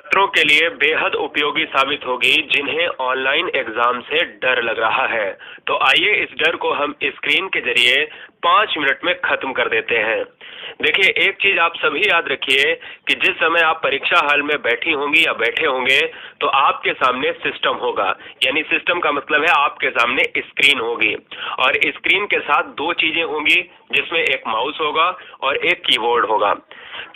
छात्रों के लिए बेहद उपयोगी साबित होगी जिन्हें ऑनलाइन एग्जाम से डर लग रहा है। तो आइए इस डर को हम स्क्रीन के जरिए 5 मिनट में खत्म कर देते हैं। देखिए, एक चीज आप सभी याद रखिए कि जिस समय आप परीक्षा हॉल में बैठी होंगी या बैठे होंगे तो आपके सामने सिस्टम होगा। यानी सिस्टम का मतलब है आपके सामने स्क्रीन होगी और स्क्रीन के साथ दो चीजें होंगी जिसमें एक माउस होगा और एक कीबोर्ड होगा।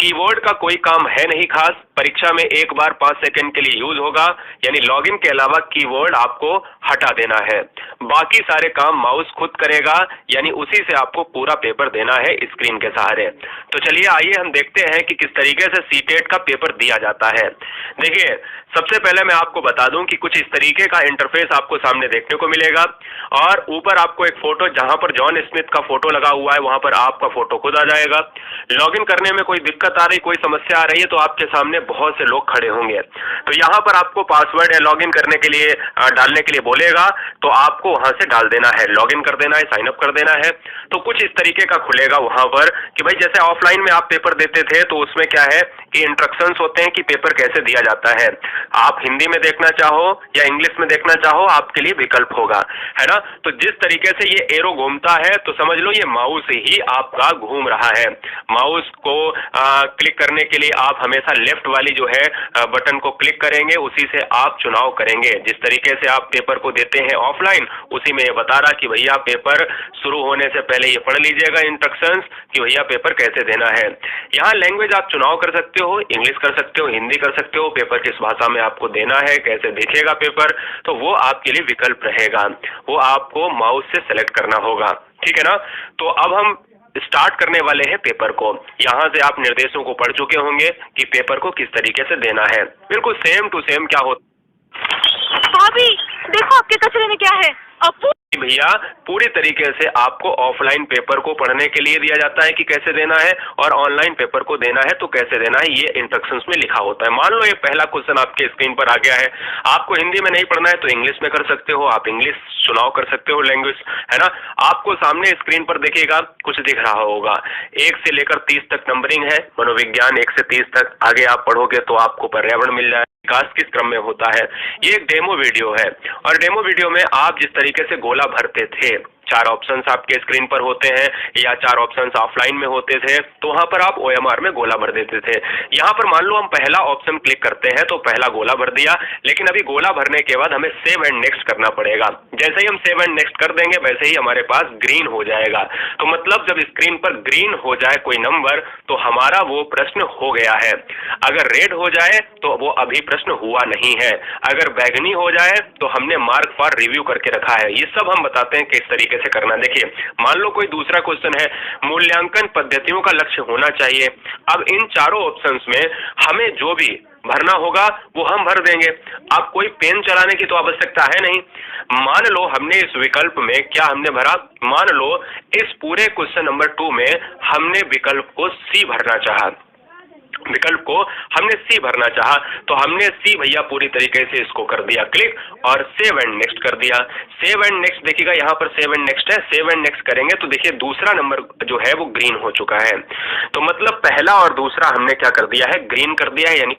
कीबोर्ड का कोई काम है नहीं खास, परीक्षा में एक बार 5 सेकंड के लिए यूज होगा, यानी लॉगिन के अलावा कीबोर्ड आपको हटा देना है। बाकी सारे काम माउस खुद करेगा, यानी उसी से आपको पूरा पेपर देना है स्क्रीन के सहारे। तो चलिए आइए हम देखते हैं कि किस तरीके से सीटेट का पेपर दिया जाता है। देखिए, सबसे पहले मैं आपको बता दूं कि कुछ इस तरीके का इंटरफेस आपको सामने देखने को मिलेगा और ऊपर आपको एक फोटो, जहां पर जॉन स्मिथ का फोटो लगा हुआ है वहां पर आपका फोटो खुद आ जाएगा। लॉगिन करने में कोई दिक्कत आ रही, कोई समस्या आ रही है तो आपके सामने बहुत से लोग खड़े होंगे। तो यहाँ पर आपको पासवर्ड या लॉगिन करने के लिए डालने के लिए बोलेगा, तो आपको वहां से डाल देना है, लॉगिन कर देना है, साइन अप कर देना है। तो कुछ इस तरीके का खुलेगा वहां पर कि भाई जैसे ऑफलाइन में आप पेपर देते थे तो उसमें क्या है कि इंस्ट्रक्शंस होते हैं कि पेपर कैसे दिया जाता है। आप हिंदी में देखना चाहो या इंग्लिश में देखना चाहो, आपके लिए विकल्प होगा, है ना। तो जिस तरीके से ये एरो घूमता है तो समझ लो ये माउस ही आपका घूम रहा है। माउस को क्लिक करने के लिए आप हमेशा लेफ्ट वाली जो है बटन को क्लिक करेंगे, उसी से आप चुनाव करेंगे। जिस तरीके से आप पेपर को देते हैं ऑफलाइन, उसी में ये बता रहा कि भैया पेपर शुरू होने से पहले ये पढ़ लीजिएगा इंस्ट्रक्शंस कि भैया पेपर कैसे देना है। यहाँ लैंग्वेज आप चुनाव कर सकते हो, इंग्लिश कर सकते हो, हिंदी कर सकते हो, पेपर किस भाषा में आपको देना है, कैसे दिखेगा पेपर, तो वो आपके लिए विकल्प रहेगा, वो आपको माउस से सेलेक्ट करना होगा, ठीक है ना। तो अब हम स्टार्ट करने वाले हैं पेपर को। यहाँ से आप निर्देशों को पढ़ चुके होंगे कि पेपर को किस तरीके से देना है। बिल्कुल सेम टू सेम क्या होता। भाभी देखो आपके कचरे में क्या है। अपू भैया पूरी तरीके से आपको ऑफलाइन पेपर को पढ़ने के लिए दिया जाता है कि कैसे देना है, और ऑनलाइन पेपर को देना है तो कैसे देना है, ये इंस्ट्रक्शंस में लिखा होता है। मान लो ये पहला क्वेश्चन आपके स्क्रीन पर आ गया है, आपको हिंदी में नहीं पढ़ना है तो इंग्लिश में कर सकते हो, आप इंग्लिश चुनाव कर सकते हो लैंग्वेज, है ना। आपको सामने स्क्रीन पर देखिएगा कुछ दिख रहा होगा, 1 से लेकर 30 तक नंबरिंग है, मनोविज्ञान 1 से 30 तक। आगे आप पढ़ोगे तो आपको पर्यावरण मिल जाए, विकास किस क्रम में होता है। ये एक डेमो वीडियो है और डेमो वीडियो में आप जिस तरीके से गोला भरते थे, 4 ऑप्शंस आपके स्क्रीन पर होते हैं या 4 ऑप्शंस ऑफलाइन में होते थे, तो वहां पर आप OMR में गोला भर देते थे। यहाँ पर मान लो हम पहला ऑप्शन क्लिक करते हैं तो पहला गोला भर दिया, लेकिन अभी गोला भरने के बाद हमें सेव एंड नेक्स्ट करना पड़ेगा। जैसे ही हम सेव एंड नेक्स्ट कर देंगे वैसे ही हमारे पास ग्रीन हो जाएगा। तो मतलब जब स्क्रीन पर ग्रीन हो जाए कोई नंबर तो हमारा वो प्रश्न हो गया है। अगर रेड हो जाए तो वो अभी प्रश्न हुआ नहीं है। अगर बैगनी हो जाए तो हमने मार्क फॉर रिव्यू करके रखा है। ये सब हम बताते हैं किस तरीके से करना। देखिए, मान लो कोई दूसरा क्वेश्चन है, मूल्यांकन पद्धतियों का लक्ष्य होना चाहिए। अब इन चारों ऑप्शंस में हमें जो भी भरना होगा वो हम भर देंगे। अब कोई पेन चलाने की तो आवश्यकता है नहीं। मान लो हमने इस विकल्प में क्या हमने भरा, मान लो इस पूरे क्वेश्चन नंबर 2 में हमने विकल्प को सी भरना चाहा, विकल्प को हमने सी भरना चाहा, तो हमने सी भैया पूरी तरीके से इसको कर दिया क्लिक और सेव एंड नेक्स्ट कर दिया। सेव एंड नेक्स्ट देखिएगा, यहाँ पर सेव एंड नेक्स्ट है, सेव एंड नेक्स्ट करेंगे तो देखिए दूसरा नंबर जो है वो ग्रीन हो चुका है। तो मतलब पहला और दूसरा हमने क्या कर दिया है, ग्रीन कर दिया है, यानी